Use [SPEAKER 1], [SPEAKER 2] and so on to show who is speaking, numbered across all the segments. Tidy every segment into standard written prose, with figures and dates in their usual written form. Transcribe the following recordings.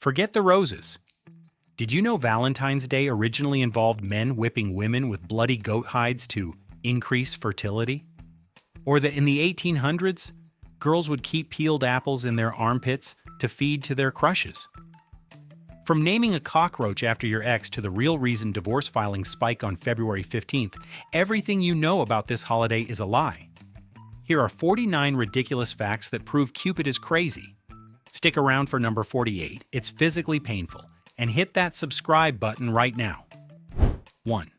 [SPEAKER 1] Forget the roses. Did you know Valentine's Day originally involved men whipping women with bloody goat hides to increase fertility? Or that in the 1800s, girls would keep peeled apples in their armpits to feed to their crushes? From naming a cockroach after your ex to the real reason divorce filings spike on February 15th, everything you know about this holiday is a lie. Here are 49 ridiculous facts that prove Cupid is crazy. Stick around for number 48, it's physically painful, and hit that subscribe button right now. 1.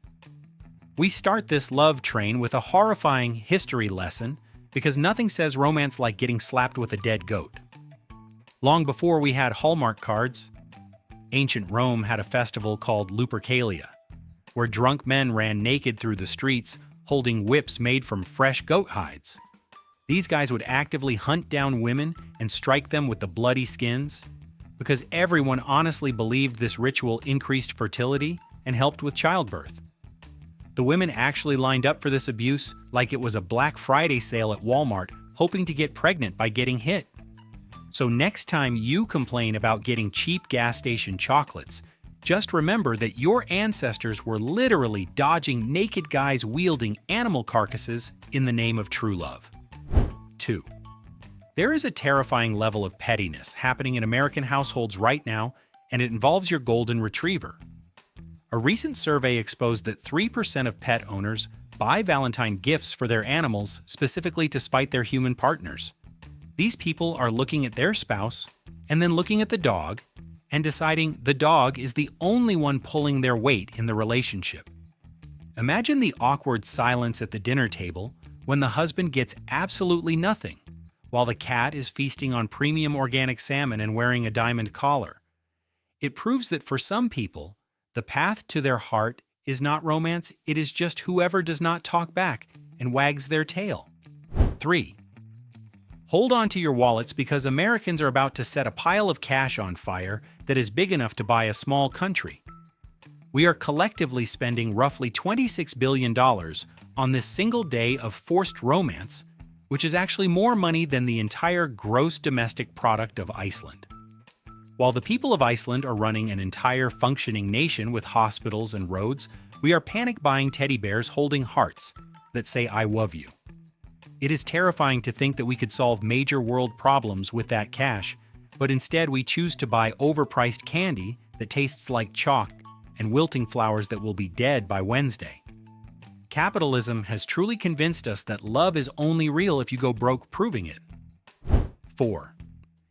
[SPEAKER 1] We start this love train with a horrifying history lesson because nothing says romance like getting slapped with a dead goat. Long before we had Hallmark cards, ancient Rome had a festival called Lupercalia, where drunk men ran naked through the streets holding whips made from fresh goat hides. These guys would actively hunt down women and strike them with the bloody skins because everyone honestly believed this ritual increased fertility and helped with childbirth. The women actually lined up for this abuse like it was a Black Friday sale at Walmart, hoping to get pregnant by getting hit. So next time you complain about getting cheap gas station chocolates, just remember that your ancestors were literally dodging naked guys wielding animal carcasses in the name of true love. 2. There is a terrifying level of pettiness happening in American households right now, and it involves your golden retriever. A recent survey exposed that 3% of pet owners buy Valentine gifts for their animals specifically to spite their human partners. These people are looking at their spouse and then looking at the dog and deciding the dog is the only one pulling their weight in the relationship. Imagine the awkward silence at the dinner table when the husband gets absolutely nothing, while the cat is feasting on premium organic salmon and wearing a diamond collar. It proves that for some people, the path to their heart is not romance, it is just whoever does not talk back and wags their tail. 3. Hold on to your wallets because Americans are about to set a pile of cash on fire that is big enough to buy a small country. We are collectively spending roughly $26 billion on this single day of forced romance, which is actually more money than the entire gross domestic product of Iceland. While the people of Iceland are running an entire functioning nation with hospitals and roads, we are panic buying teddy bears holding hearts that say I love you. It is terrifying to think that we could solve major world problems with that cash, but instead we choose to buy overpriced candy that tastes like chalk and wilting flowers that will be dead by Wednesday. Capitalism has truly convinced us that love is only real if you go broke proving it. 4.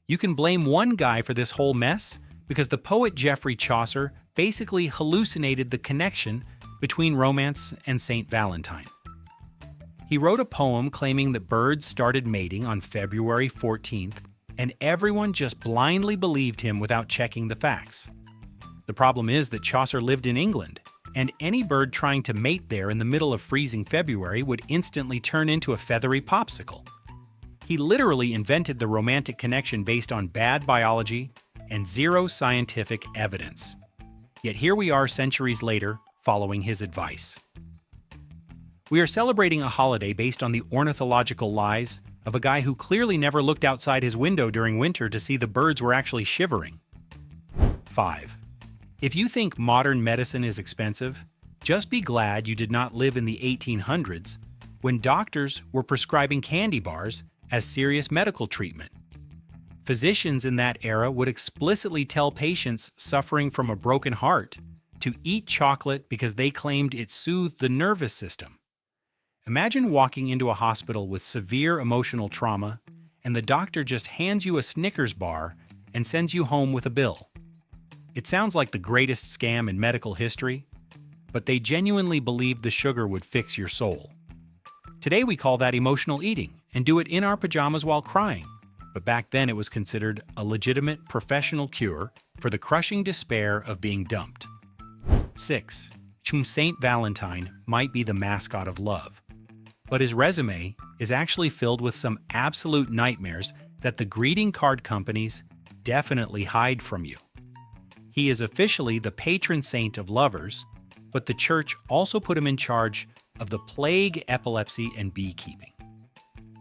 [SPEAKER 1] You can blame one guy for this whole mess because the poet Geoffrey Chaucer basically hallucinated the connection between romance and Saint Valentine. He wrote a poem claiming that birds started mating on February 14th, and everyone just blindly believed him without checking the facts. The problem is that Chaucer lived in England, and any bird trying to mate there in the middle of freezing February would instantly turn into a feathery popsicle. He literally invented the romantic connection based on bad biology and zero scientific evidence. Yet here we are centuries later, following his advice. We are celebrating a holiday based on the ornithological lies of a guy who clearly never looked outside his window during winter to see the birds were actually shivering. 5. If you think modern medicine is expensive, just be glad you did not live in the 1800s when doctors were prescribing candy bars as serious medical treatment. Physicians in that era would explicitly tell patients suffering from a broken heart to eat chocolate because they claimed it soothed the nervous system. Imagine walking into a hospital with severe emotional trauma and the doctor just hands you a Snickers bar and sends you home with a bill. It sounds like the greatest scam in medical history, but they genuinely believed the sugar would fix your soul. Today we call that emotional eating and do it in our pajamas while crying, but back then it was considered a legitimate professional cure for the crushing despair of being dumped. 6. Saint Valentine might be the mascot of love, but his resume is actually filled with some absolute nightmares that the greeting card companies definitely hide from you. He is officially the patron saint of lovers, but the church also put him in charge of the plague, epilepsy, and beekeeping.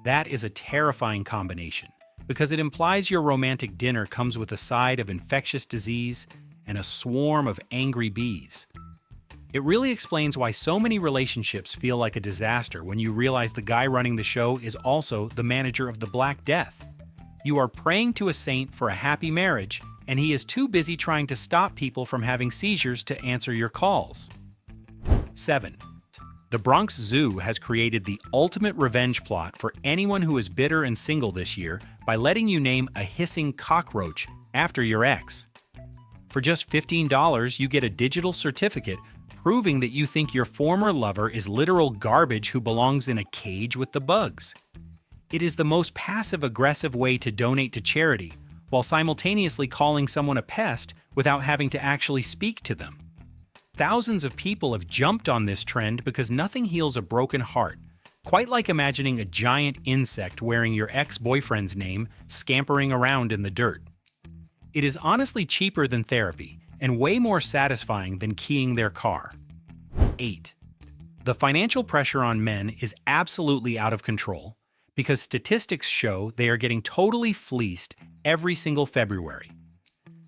[SPEAKER 1] That is a terrifying combination, because it implies your romantic dinner comes with a side of infectious disease and a swarm of angry bees. It really explains why so many relationships feel like a disaster when you realize the guy running the show is also the manager of the Black Death. You are praying to a saint for a happy marriage, and he is too busy trying to stop people from having seizures to answer your calls. 7. The Bronx Zoo has created the ultimate revenge plot for anyone who is bitter and single this year by letting you name a hissing cockroach after your ex. For just $15, you get a digital certificate proving that you think your former lover is literal garbage who belongs in a cage with the bugs. It is the most passive-aggressive way to donate to charity, while simultaneously calling someone a pest without having to actually speak to them. Thousands of people have jumped on this trend because nothing heals a broken heart, quite like imagining a giant insect wearing your ex-boyfriend's name scampering around in the dirt. It is honestly cheaper than therapy and way more satisfying than keying their car. 8. The financial pressure on men is absolutely out of control because statistics show they are getting totally fleeced every single February.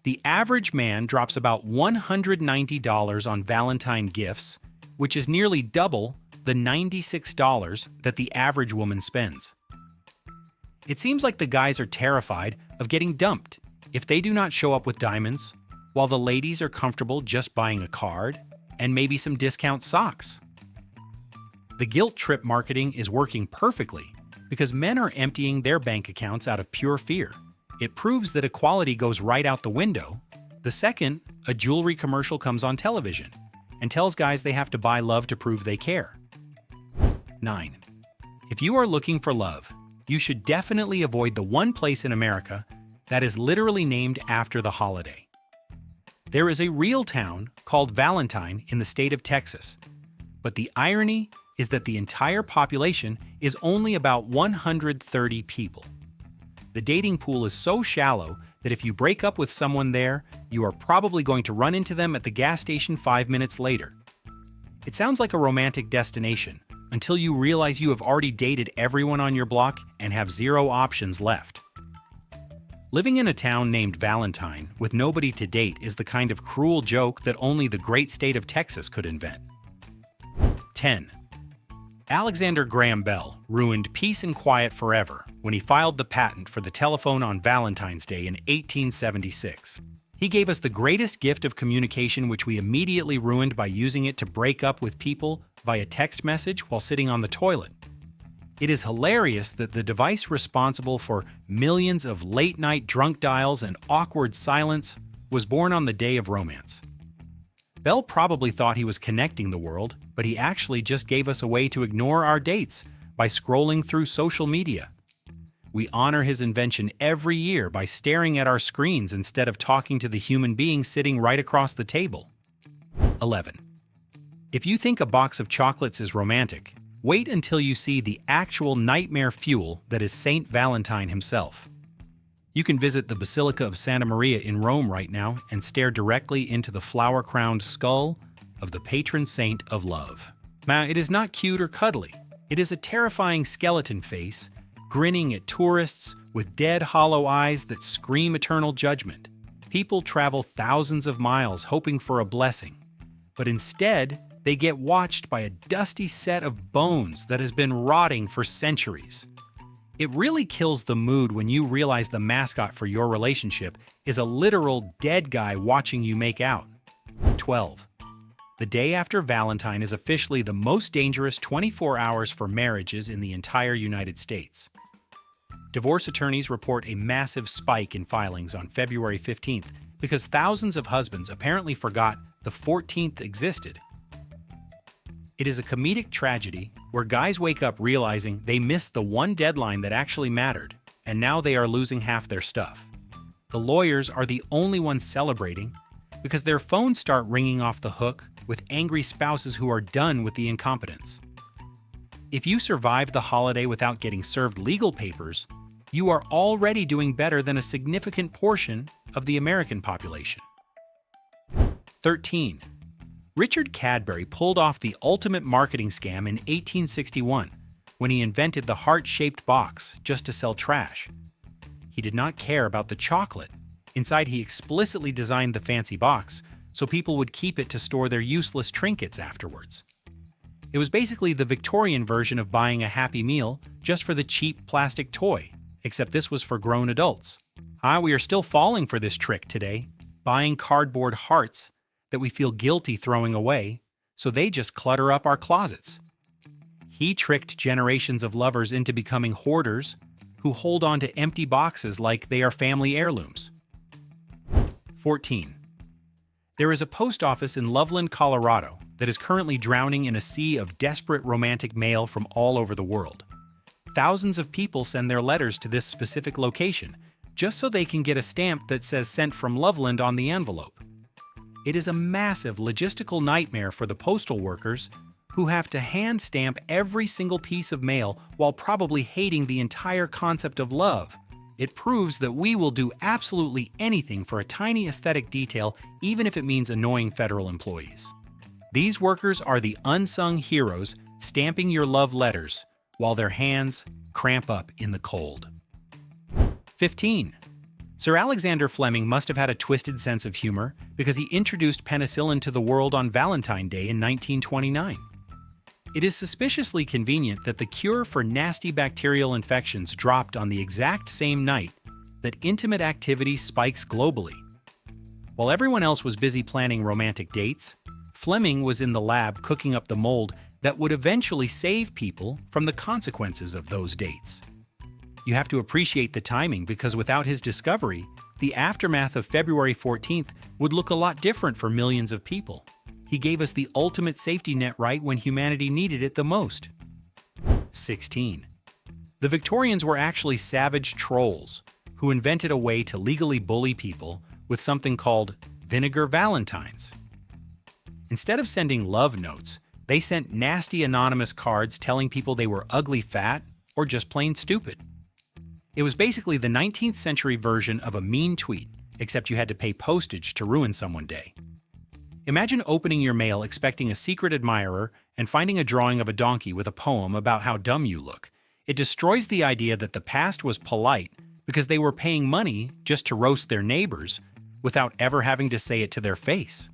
[SPEAKER 1] The average man drops about $190 on Valentine gifts, which is nearly double the $96 that the average woman spends. It seems like the guys are terrified of getting dumped if they do not show up with diamonds, while the ladies are comfortable just buying a card and maybe some discount socks. The guilt trip marketing is working perfectly because men are emptying their bank accounts out of pure fear. It proves that equality goes right out the window the second a jewelry commercial comes on television and tells guys they have to buy love to prove they care. 9. If you are looking for love, you should definitely avoid the one place in America that is literally named after the holiday. There is a real town called Valentine in the state of Texas, but the irony is that the entire population is only about 130 people. The dating pool is so shallow that if you break up with someone there, you are probably going to run into them at the gas station 5 minutes later. It sounds like a romantic destination until you realize you have already dated everyone on your block and have zero options left. Living in a town named Valentine with nobody to date is the kind of cruel joke that only the great state of Texas could invent. 10. Alexander Graham Bell ruined peace and quiet forever when he filed the patent for the telephone on Valentine's Day in 1876. He gave us the greatest gift of communication, which we immediately ruined by using it to break up with people via text message while sitting on the toilet. It is hilarious that the device responsible for millions of late-night drunk dials and awkward silence was born on the day of romance. Bell probably thought he was connecting the world, but he actually just gave us a way to ignore our dates by scrolling through social media. We honor his invention every year by staring at our screens instead of talking to the human being sitting right across the table. 11. If you think a box of chocolates is romantic, wait until you see the actual nightmare fuel that is Saint Valentine himself. You can visit the Basilica of Santa Maria in Rome right now and stare directly into the flower-crowned skull of the patron saint of love. Now, it is not cute or cuddly. It is a terrifying skeleton face, grinning at tourists with dead, hollow eyes that scream eternal judgment. People travel thousands of miles hoping for a blessing, but instead, they get watched by a dusty set of bones that has been rotting for centuries. It really kills the mood when you realize the mascot for your relationship is a literal dead guy watching you make out. 12. The day after Valentine is officially the most dangerous 24 hours for marriages in the entire United States. Divorce attorneys report a massive spike in filings on February 15th because thousands of husbands apparently forgot the 14th existed. It is a comedic tragedy where guys wake up realizing they missed the one deadline that actually mattered, and now they are losing half their stuff. The lawyers are the only ones celebrating because their phones start ringing off the hook with angry spouses who are done with the incompetence. If you survive the holiday without getting served legal papers, you are already doing better than a significant portion of the American population. 13. Richard Cadbury pulled off the ultimate marketing scam in 1861 when he invented the heart-shaped box just to sell trash. he did not care about the chocolate. Inside, he explicitly designed the fancy box so people would keep it to store their useless trinkets afterwards. It was basically the Victorian version of buying a Happy Meal just for the cheap plastic toy, except this was for grown adults. We are still falling for this trick today, buying cardboard hearts that we feel guilty throwing away, so they just clutter up our closets. He tricked generations of lovers into becoming hoarders who hold on to empty boxes like they are family heirlooms. 14. There is a post office in Loveland, Colorado that is currently drowning in a sea of desperate romantic mail from all over the world. Thousands of people send their letters to this specific location just so they can get a stamp that says "Sent from Loveland" on the envelope. It is a massive logistical nightmare for the postal workers who have to hand stamp every single piece of mail while probably hating the entire concept of love. It proves that we will do absolutely anything for a tiny aesthetic detail, even if it means annoying federal employees. These workers are the unsung heroes stamping your love letters while their hands cramp up in the cold. 15. Sir Alexander Fleming must have had a twisted sense of humor because he introduced penicillin to the world on Valentine Day in 1929. It is suspiciously convenient that the cure for nasty bacterial infections dropped on the exact same night that intimate activity spikes globally. While everyone else was busy planning romantic dates, Fleming was in the lab cooking up the mold that would eventually save people from the consequences of those dates. You have to appreciate the timing because without his discovery, the aftermath of February 14th would look a lot different for millions of people. He gave us the ultimate safety net right when humanity needed it the most. 16. The Victorians were actually savage trolls who invented a way to legally bully people with something called vinegar valentines. Instead of sending love notes, they sent nasty anonymous cards telling people they were ugly, fat, or just plain stupid. It was basically the 19th century version of a mean tweet, except you had to pay postage to ruin someone day. Imagine opening your mail expecting a secret admirer and finding a drawing of a donkey with a poem about how dumb you look. It destroys the idea that the past was polite because they were paying money just to roast their neighbors without ever having to say it to their face.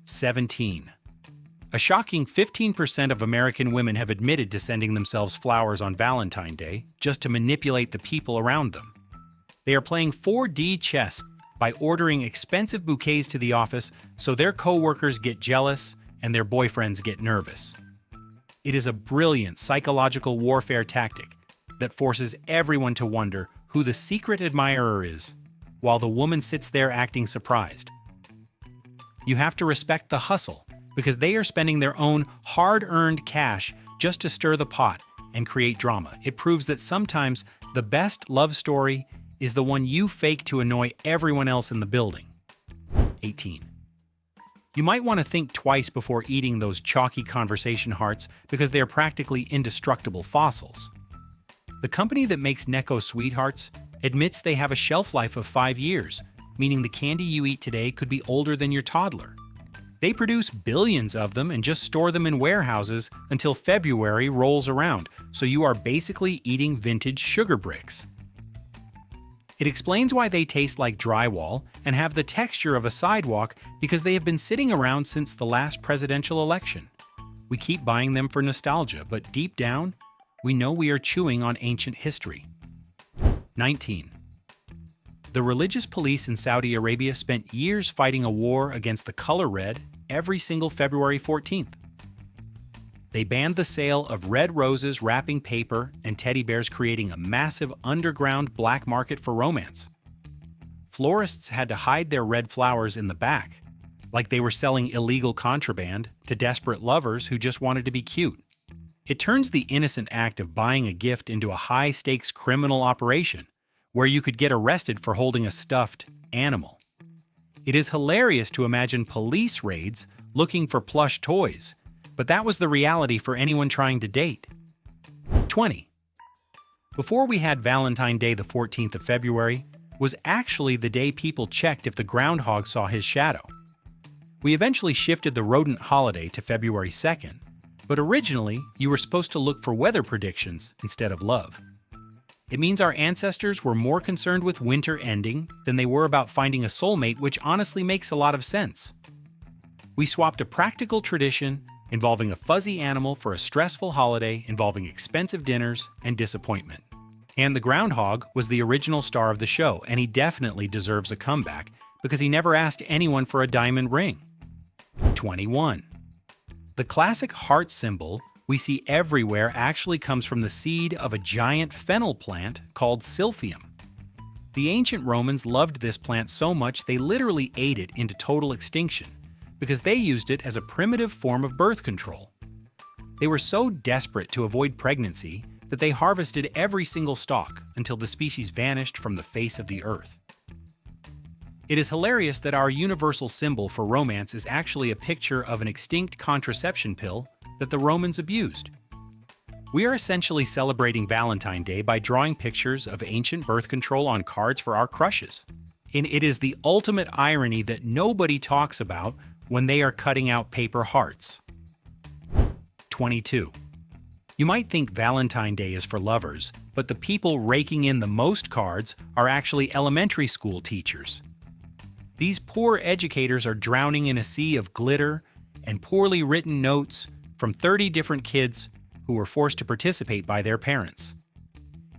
[SPEAKER 1] 17. A shocking 15% of American women have admitted to sending themselves flowers on Valentine's Day just to manipulate the people around them. They are playing 4D chess by ordering expensive bouquets to the office so their co-workers get jealous and their boyfriends get nervous. It is a brilliant psychological warfare tactic that forces everyone to wonder who the secret admirer is, while the woman sits there acting surprised. You have to respect the hustle, because they are spending their own hard-earned cash just to stir the pot and create drama. It proves that sometimes the best love story is the one you fake to annoy everyone else in the building. 18. You might want to think twice before eating those chalky conversation hearts because they are practically indestructible fossils. The company that makes Necco Sweethearts admits they have a shelf life of 5 years, meaning the candy you eat today could be older than your toddler. They produce billions of them and just store them in warehouses until February rolls around, so you are basically eating vintage sugar bricks. It explains why they taste like drywall and have the texture of a sidewalk because they have been sitting around since the last presidential election. We keep buying them for nostalgia, but deep down, we know we are chewing on ancient history. 19. The religious police in Saudi Arabia spent years fighting a war against the color red every single February 14th. They banned the sale of red roses, wrapping paper, and teddy bears, creating a massive underground black market for romance. Florists had to hide their red flowers in the back, like they were selling illegal contraband to desperate lovers who just wanted to be cute. It turns the innocent act of buying a gift into a high-stakes criminal operation, where you could get arrested for holding a stuffed animal. It is hilarious to imagine police raids looking for plush toys, but that was the reality for anyone trying to date. 20. Before we had Valentine Day, the 14th of February was actually the day people checked if the groundhog saw his shadow. We eventually shifted the rodent holiday to February 2nd, but originally you were supposed to look for weather predictions instead of love. It means our ancestors were more concerned with winter ending than they were about finding a soulmate, which honestly makes a lot of sense. We swapped a practical tradition involving a fuzzy animal for a stressful holiday involving expensive dinners and disappointment. And the groundhog was the original star of the show, and he definitely deserves a comeback because he never asked anyone for a diamond ring. 21. The classic heart symbol we see everywhere actually comes from the seed of a giant fennel plant called silphium. The ancient Romans loved this plant so much they literally ate it into total extinction because they used it as a primitive form of birth control. They were so desperate to avoid pregnancy that they harvested every single stalk until the species vanished from the face of the earth. It is hilarious that our universal symbol for romance is actually a picture of an extinct contraception pill that the Romans abused. We are essentially celebrating Valentine Day by drawing pictures of ancient birth control on cards for our crushes. And it is the ultimate irony that nobody talks about when they are cutting out paper hearts. 22. You might think Valentine Day is for lovers, but the people raking in the most cards are actually elementary school teachers. These poor educators are drowning in a sea of glitter and poorly written notes from 30 different kids who were forced to participate by their parents.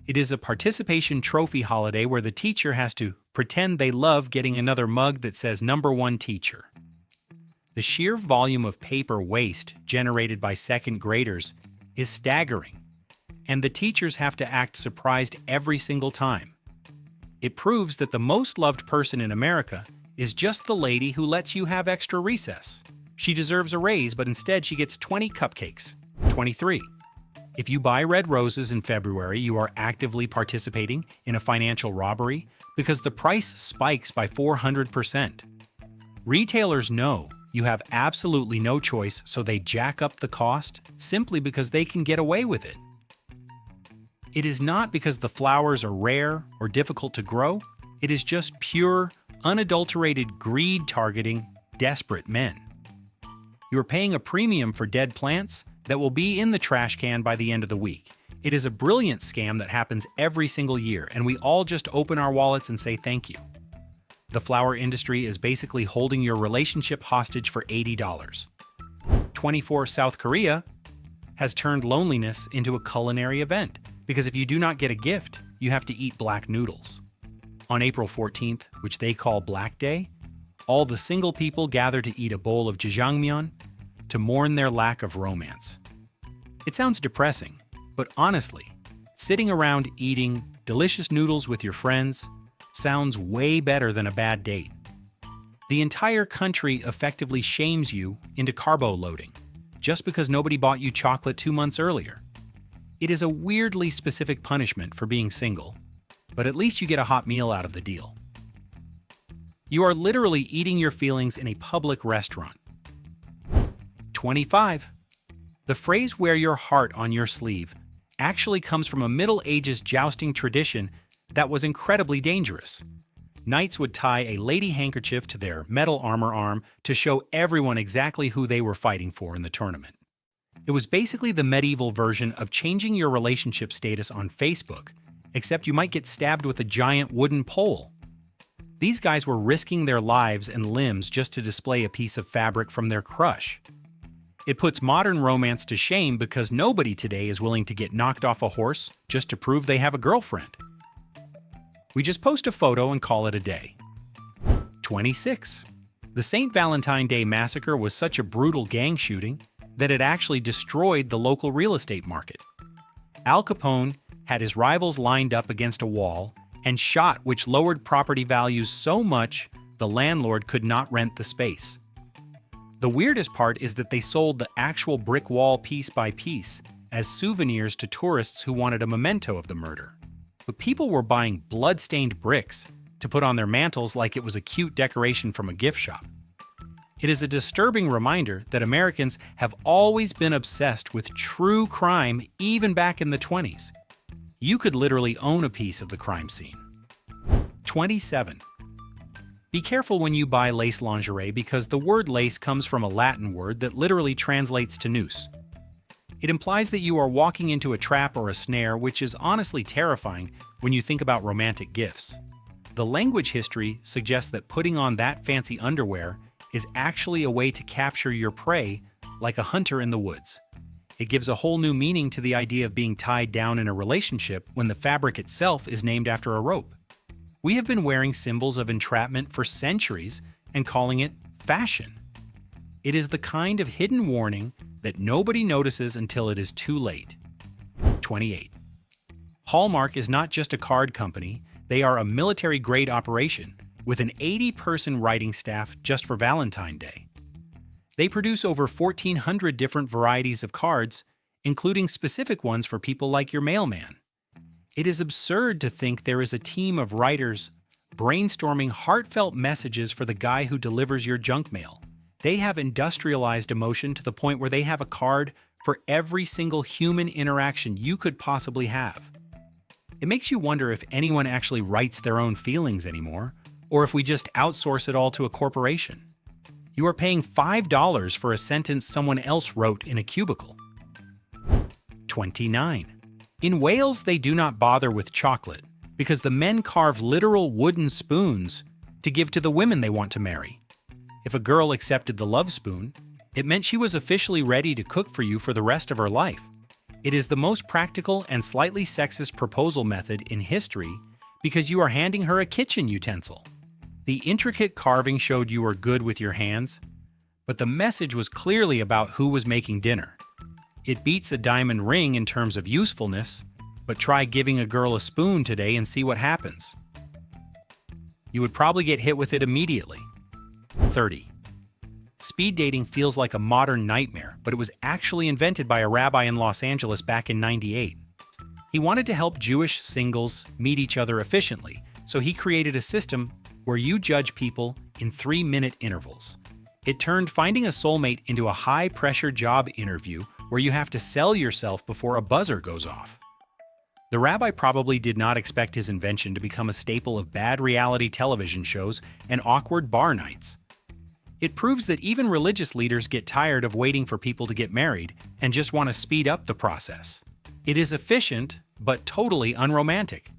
[SPEAKER 1] It is a participation trophy holiday where the teacher has to pretend they love getting another mug that says #1 teacher. The sheer volume of paper waste generated by second graders is staggering, and the teachers have to act surprised every single time. It proves that the most loved person in America is just the lady who lets you have extra recess. She deserves a raise, but instead she gets 20 cupcakes. 23. If you buy red roses in February, you are actively participating in a financial robbery because the price spikes by 400%. Retailers know you have absolutely no choice, so they jack up the cost simply because they can get away with it. It is not because the flowers are rare or difficult to grow. It is just pure, unadulterated greed targeting desperate men. You are paying a premium for dead plants that will be in the trash can by the end of the week. It is a brilliant scam that happens every single year, and we all just open our wallets and say thank you. The flower industry is basically holding your relationship hostage for $80. 24. South Korea has turned loneliness into a culinary event, because if you do not get a gift, you have to eat black noodles. On April 14th, which they call Black Day, all the single people gather to eat a bowl of jjajangmyeon to mourn their lack of romance. It sounds depressing, but honestly, sitting around eating delicious noodles with your friends sounds way better than a bad date. The entire country effectively shames you into carbo loading just because nobody bought you chocolate 2 months earlier. It is a weirdly specific punishment for being single, but at least you get a hot meal out of the deal. You are literally eating your feelings in a public restaurant. 25. The phrase "wear your heart on your sleeve" actually comes from a Middle Ages jousting tradition that was incredibly dangerous. Knights would tie a lady handkerchief to their metal armor arm to show everyone exactly who they were fighting for in the tournament. It was basically the medieval version of changing your relationship status on Facebook, except you might get stabbed with a giant wooden pole. These guys were risking their lives and limbs just to display a piece of fabric from their crush. It puts modern romance to shame because nobody today is willing to get knocked off a horse just to prove they have a girlfriend. We just post a photo and call it a day. 26. The St. Valentine Day Massacre was such a brutal gang shooting that it actually destroyed the local real estate market. Al Capone had his rivals lined up against a wall and shot, which lowered property values so much the landlord could not rent the space. The weirdest part is that they sold the actual brick wall piece by piece as souvenirs to tourists who wanted a memento of the murder. But people were buying blood-stained bricks to put on their mantles like it was a cute decoration from a gift shop. It is a disturbing reminder that Americans have always been obsessed with true crime even back in the 20s. You could literally own a piece of the crime scene. 27. Be careful when you buy lace lingerie because the word lace comes from a Latin word that literally translates to noose. It implies that you are walking into a trap or a snare, which is honestly terrifying when you think about romantic gifts. The language history suggests that putting on that fancy underwear is actually a way to capture your prey like a hunter in the woods. It gives a whole new meaning to the idea of being tied down in a relationship when the fabric itself is named after a rope. We have been wearing symbols of entrapment for centuries and calling it fashion. It is the kind of hidden warning that nobody notices until it is too late. 28. Hallmark is not just a card company, they are a military-grade operation with an 80-person writing staff just for Valentine Day. They produce over 1,400 different varieties of cards, including specific ones for people like your mailman. It is absurd to think there is a team of writers brainstorming heartfelt messages for the guy who delivers your junk mail. They have industrialized emotion to the point where they have a card for every single human interaction you could possibly have. It makes you wonder if anyone actually writes their own feelings anymore, or if we just outsource it all to a corporation. You are paying $5 for a sentence someone else wrote in a cubicle. 29. In Wales, they do not bother with chocolate because the men carve literal wooden spoons to give to the women they want to marry. If a girl accepted the love spoon, it meant she was officially ready to cook for you for the rest of her life. It is the most practical and slightly sexist proposal method in history because you are handing her a kitchen utensil. The intricate carving showed you were good with your hands, but the message was clearly about who was making dinner. It beats a diamond ring in terms of usefulness, but try giving a girl a spoon today and see what happens. You would probably get hit with it immediately. 30. Speed dating feels like a modern nightmare, but it was actually invented by a rabbi in Los Angeles back in '98. He wanted to help Jewish singles meet each other efficiently, so he created a system where you judge people in 3-minute intervals. It turned finding a soulmate into a high-pressure job interview where you have to sell yourself before a buzzer goes off. The rabbi probably did not expect his invention to become a staple of bad reality television shows and awkward bar nights. It proves that even religious leaders get tired of waiting for people to get married and just want to speed up the process. It is efficient, but totally unromantic.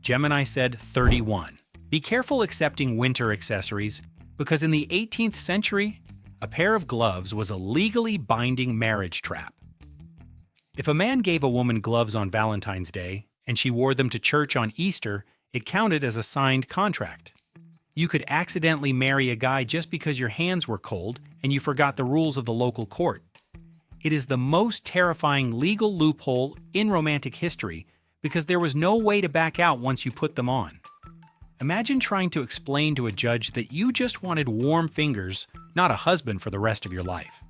[SPEAKER 1] Gemini said 31. Be careful accepting winter accessories because in the 18th century, a pair of gloves was a legally binding marriage trap. If a man gave a woman gloves on Valentine's Day and she wore them to church on Easter, it counted as a signed contract. You could accidentally marry a guy just because your hands were cold and you forgot the rules of the local court. It is the most terrifying legal loophole in romantic history because there was no way to back out once you put them on. Imagine trying to explain to a judge that you just wanted warm fingers, not a husband for the rest of your life.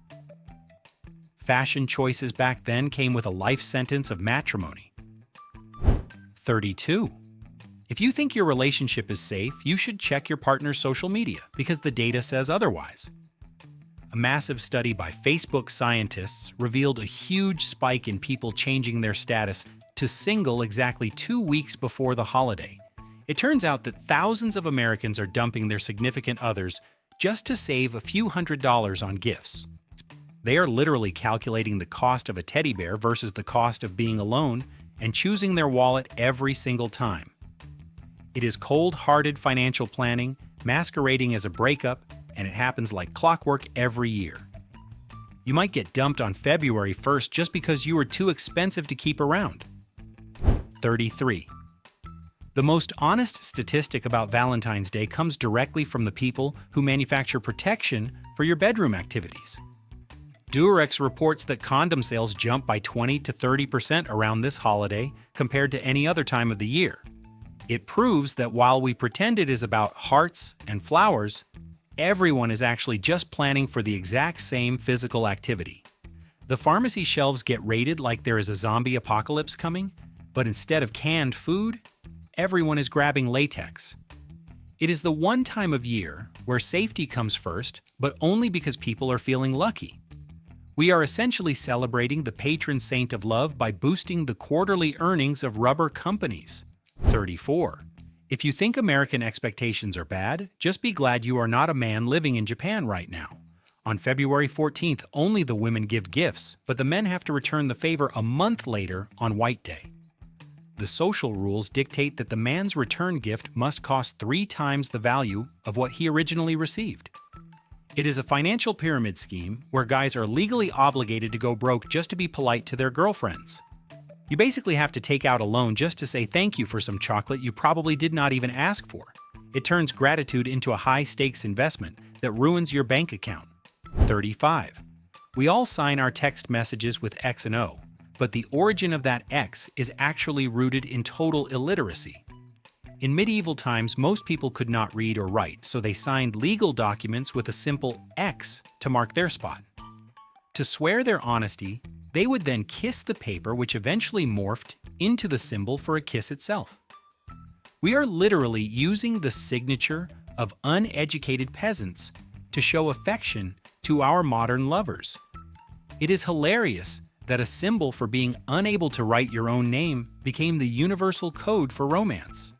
[SPEAKER 1] Fashion choices back then came with a life sentence of matrimony. 32. If you think your relationship is safe, you should check your partner's social media because the data says otherwise. A massive study by Facebook scientists revealed a huge spike in people changing their status to single exactly 2 weeks before the holiday. It turns out that thousands of Americans are dumping their significant others just to save a few $100s on gifts. They are literally calculating the cost of a teddy bear versus the cost of being alone and choosing their wallet every single time. It is cold-hearted financial planning, masquerading as a breakup, and it happens like clockwork every year. You might get dumped on February 1st just because you were too expensive to keep around. 33. The most honest statistic about Valentine's Day comes directly from the people who manufacture protection for your bedroom activities. Durex reports that condom sales jump by 20 to 30% around this holiday compared to any other time of the year. It proves that while we pretend it is about hearts and flowers, everyone is actually just planning for the exact same physical activity. The pharmacy shelves get raided like there is a zombie apocalypse coming, but instead of canned food, everyone is grabbing latex. It is the one time of year where safety comes first, but only because people are feeling lucky. We are essentially celebrating the patron saint of love by boosting the quarterly earnings of rubber companies. 34. If you think American expectations are bad, just be glad you are not a man living in Japan right now. On February 14th, only the women give gifts, but the men have to return the favor a month later on White Day. The social rules dictate that the man's return gift must cost 3 times the value of what he originally received. It is a financial pyramid scheme where guys are legally obligated to go broke just to be polite to their girlfriends. You basically have to take out a loan just to say thank you for some chocolate you probably did not even ask for. It turns gratitude into a high-stakes investment that ruins your bank account. 35. We all sign our text messages with X and O, but the origin of that X is actually rooted in total illiteracy. In medieval times, most people could not read or write, so they signed legal documents with a simple X to mark their spot. To swear their honesty, they would then kiss the paper, which eventually morphed into the symbol for a kiss itself. We are literally using the signature of uneducated peasants to show affection to our modern lovers. It is hilarious that a symbol for being unable to write your own name became the universal code for romance.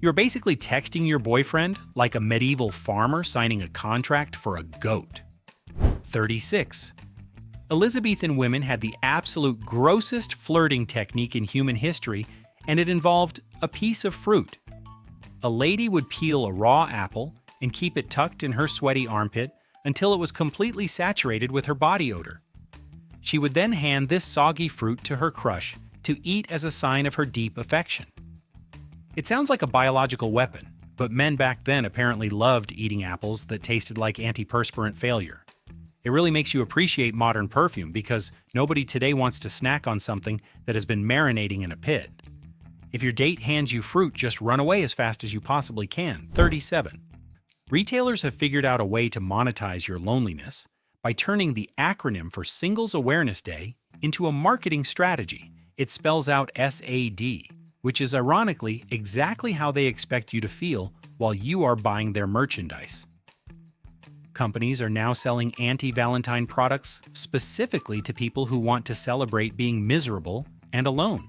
[SPEAKER 1] You're basically texting your boyfriend like a medieval farmer signing a contract for a goat. 36. Elizabethan women had the absolute grossest flirting technique in human history, and it involved a piece of fruit. A lady would peel a raw apple and keep it tucked in her sweaty armpit until it was completely saturated with her body odor. She would then hand this soggy fruit to her crush to eat as a sign of her deep affection. It sounds like a biological weapon, but men back then apparently loved eating apples that tasted like antiperspirant failure. It really makes you appreciate modern perfume because nobody today wants to snack on something that has been marinating in a pit. If your date hands you fruit, just run away as fast as you possibly can. 37. Retailers have figured out a way to monetize your loneliness by turning the acronym for Singles Awareness Day into a marketing strategy. It spells out SAD, which is ironically exactly how they expect you to feel while you are buying their merchandise. Companies are now selling anti-Valentine products specifically to people who want to celebrate being miserable and alone.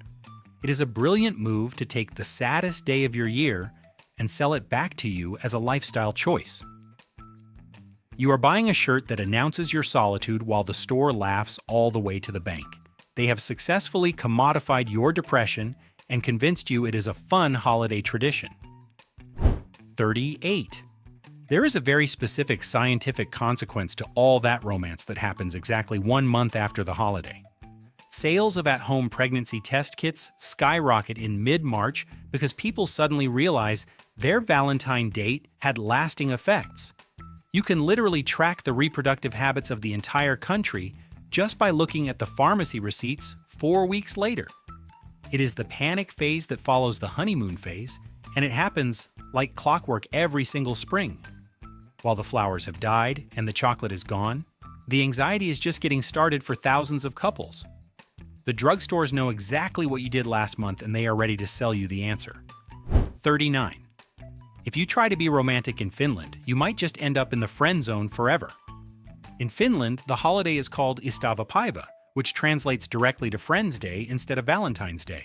[SPEAKER 1] It is a brilliant move to take the saddest day of your year and sell it back to you as a lifestyle choice. You are buying a shirt that announces your solitude while the store laughs all the way to the bank. They have successfully commodified your depression and convinced you it is a fun holiday tradition. 38. There is a very specific scientific consequence to all that romance that happens exactly 1 month after the holiday. Sales of at-home pregnancy test kits skyrocket in mid-March because people suddenly realize their Valentine date had lasting effects. You can literally track the reproductive habits of the entire country just by looking at the pharmacy receipts 4 weeks later. It is the panic phase that follows the honeymoon phase, and it happens like clockwork every single spring. While the flowers have died and the chocolate is gone, the anxiety is just getting started for thousands of couples. The drugstores know exactly what you did last month and they are ready to sell you the answer. 39. If you try to be romantic in Finland, you might just end up in the friend zone forever. In Finland, the holiday is called Ystäväpäivä, which translates directly to Friends Day instead of Valentine's Day.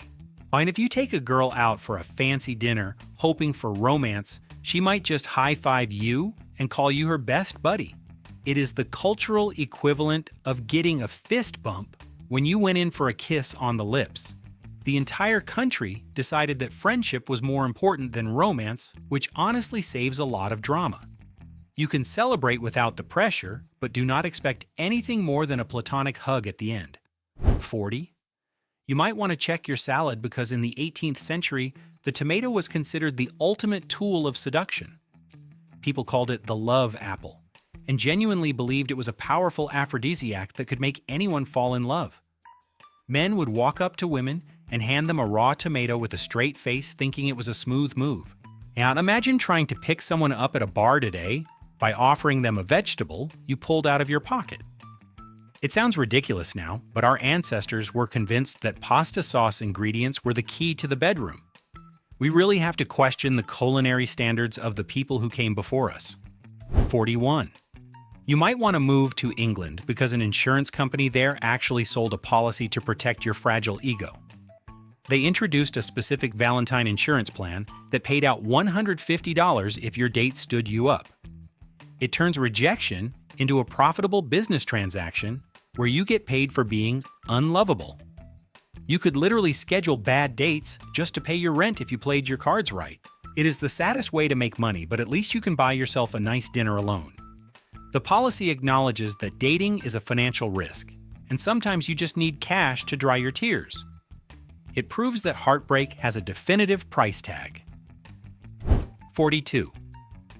[SPEAKER 1] And if you take a girl out for a fancy dinner hoping for romance, she might just high-five you and call you her best buddy. It is the cultural equivalent of getting a fist bump when you went in for a kiss on the lips. The entire country decided that friendship was more important than romance, which honestly saves a lot of drama. You can celebrate without the pressure, but do not expect anything more than a platonic hug at the end. 40. You might want to check your salad because in the 18th century, the tomato was considered the ultimate tool of seduction. People called it the love apple, and genuinely believed it was a powerful aphrodisiac that could make anyone fall in love. Men would walk up to women and hand them a raw tomato with a straight face thinking it was a smooth move. And imagine trying to pick someone up at a bar today by offering them a vegetable you pulled out of your pocket. It sounds ridiculous now, but our ancestors were convinced that pasta sauce ingredients were the key to the bedroom. We really have to question the culinary standards of the people who came before us. 41. You might want to move to England because an insurance company there actually sold a policy to protect your fragile ego. They introduced a specific Valentine insurance plan that paid out $150 if your date stood you up. It turns rejection into a profitable business transaction where you get paid for being unlovable. You could literally schedule bad dates just to pay your rent if you played your cards right. It is the saddest way to make money, but at least you can buy yourself a nice dinner alone. The policy acknowledges that dating is a financial risk, and sometimes you just need cash to dry your tears. It proves that heartbreak has a definitive price tag. 42.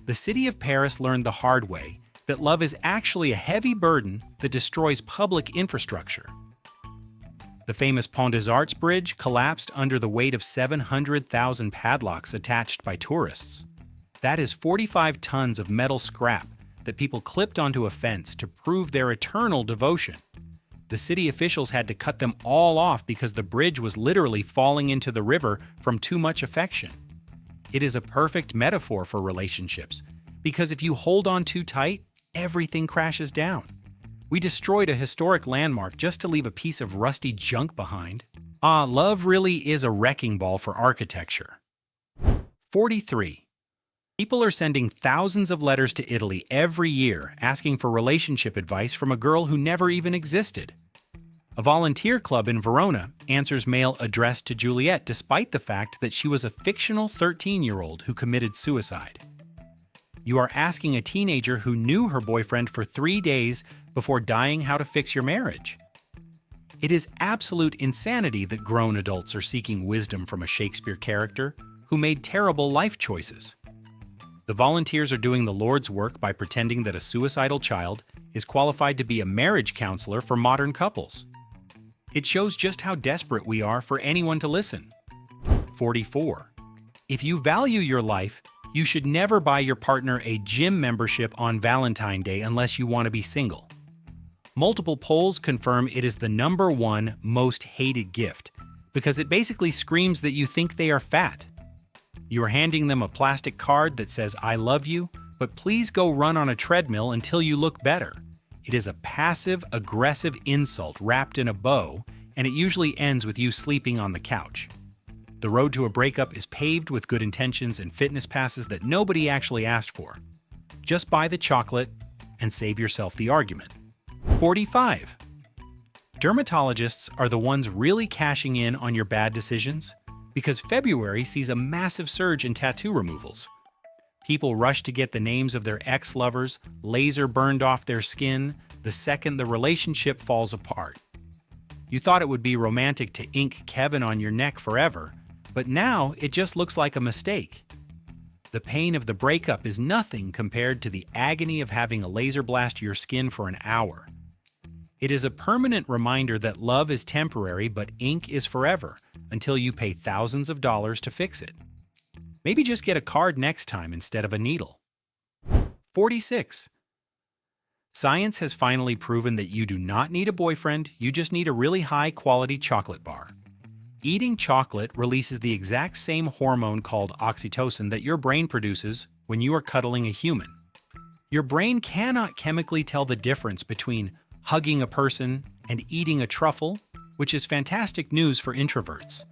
[SPEAKER 1] The city of Paris learned the hard way that love is actually a heavy burden that destroys public infrastructure. The famous Pont des Arts Bridge collapsed under the weight of 700,000 padlocks attached by tourists. That is 45 tons of metal scrap that people clipped onto a fence to prove their eternal devotion. The city officials had to cut them all off because the bridge was literally falling into the river from too much affection. It is a perfect metaphor for relationships, because if you hold on too tight, everything crashes down. We destroyed a historic landmark just to leave a piece of rusty junk behind. Love really is a wrecking ball for architecture. 43. People are sending thousands of letters to Italy every year asking for relationship advice from a girl who never even existed. A volunteer club in Verona answers mail addressed to Juliet despite the fact that she was a fictional 13-year-old who committed suicide. You are asking a teenager who knew her boyfriend for 3 days before dying how to fix your marriage. It is absolute insanity that grown adults are seeking wisdom from a Shakespeare character who made terrible life choices. The volunteers are doing the Lord's work by pretending that a suicidal child is qualified to be a marriage counselor for modern couples. It shows just how desperate we are for anyone to listen. 44. If you value your life, you should never buy your partner a gym membership on Valentine Day unless you want to be single. Multiple polls confirm it is the #1 most hated gift because it basically screams that you think they are fat. You are handing them a plastic card that says, "I love you, but please go run on a treadmill until you look better." It is a passive-aggressive insult wrapped in a bow, and it usually ends with you sleeping on the couch. The road to a breakup is paved with good intentions and fitness passes that nobody actually asked for. Just buy the chocolate and save yourself the argument. 45. Dermatologists are the ones really cashing in on your bad decisions because February sees a massive surge in tattoo removals. People rush to get the names of their ex-lovers laser burned off their skin the second the relationship falls apart. You thought it would be romantic to ink Kevin on your neck forever, but now it just looks like a mistake. The pain of the breakup is nothing compared to the agony of having a laser blast your skin for an hour. It is a permanent reminder that love is temporary but ink is forever until you pay thousands of dollars to fix it. Maybe just get a card next time instead of a needle. 46. Science has finally proven that you do not need a boyfriend, you just need a really high-quality chocolate bar. Eating chocolate releases the exact same hormone called oxytocin that your brain produces when you are cuddling a human. Your brain cannot chemically tell the difference between hugging a person and eating a truffle, which is fantastic news for introverts.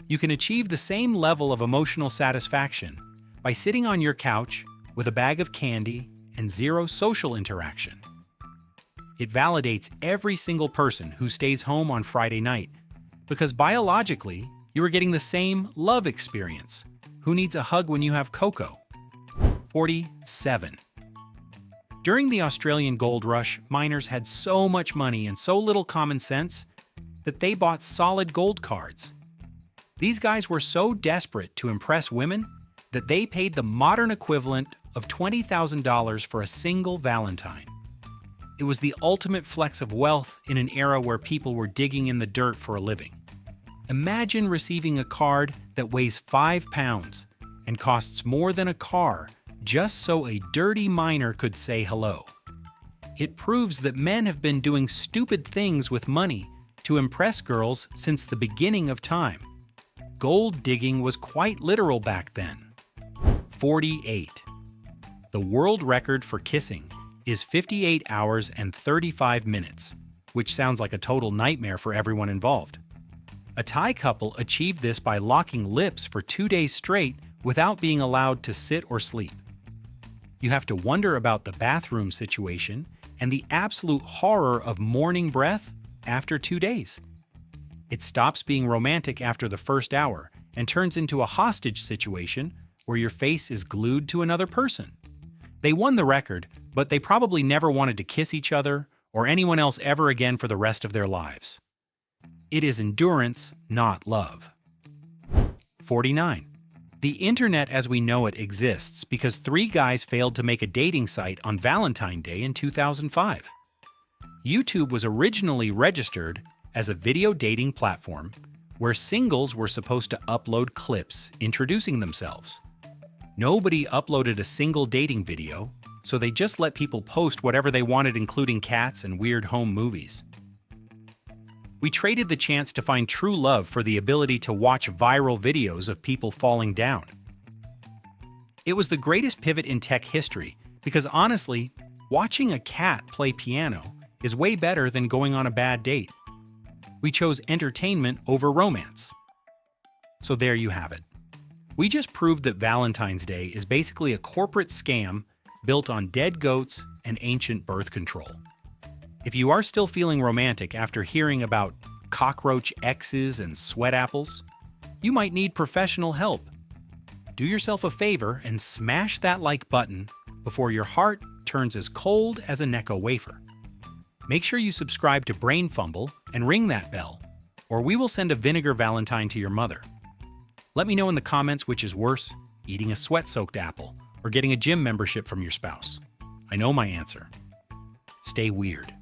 [SPEAKER 1] You can achieve the same level of emotional satisfaction by sitting on your couch with a bag of candy and zero social interaction. It validates every single person who stays home on Friday night because biologically, you are getting the same love experience. Who needs a hug when you have cocoa? 47. During the Australian gold rush, miners had so much money and so little common sense that they bought solid gold cards. These guys were so desperate to impress women that they paid the modern equivalent of $20,000 for a single Valentine. It was the ultimate flex of wealth in an era where people were digging in the dirt for a living. Imagine receiving a card that weighs 5 pounds and costs more than a car just so a dirty miner could say hello. It proves that men have been doing stupid things with money to impress girls since the beginning of time. Gold digging was quite literal back then. 48. The world record for kissing is 58 hours and 35 minutes, which sounds like a total nightmare for everyone involved. A Thai couple achieved this by locking lips for 2 days straight without being allowed to sit or sleep. You have to wonder about the bathroom situation and the absolute horror of morning breath after 2 days. It stops being romantic after the first hour and turns into a hostage situation where your face is glued to another person. They won the record, but they probably never wanted to kiss each other or anyone else ever again for the rest of their lives. It is endurance, not love. 49. The internet as we know it exists because 3 guys failed to make a dating site on Valentine Day in 2005. YouTube was originally registered as a video dating platform where singles were supposed to upload clips introducing themselves. Nobody uploaded a single dating video, so they just let people post whatever they wanted, including cats and weird home movies. We traded the chance to find true love for the ability to watch viral videos of people falling down. It was the greatest pivot in tech history because honestly, watching a cat play piano is way better than going on a bad date. We chose entertainment over romance. So there you have it. We just proved that Valentine's Day is basically a corporate scam built on dead goats and ancient birth control. If you are still feeling romantic after hearing about cockroach X's and sweat apples, you might need professional help. Do yourself a favor and smash that like button before your heart turns as cold as a Necco wafer. Make sure you subscribe to BrainFumble and ring that bell, or we will send a vinegar Valentine to your mother. Let me know in the comments which is worse, eating a sweat-soaked apple or getting a gym membership from your spouse. I know my answer. Stay weird.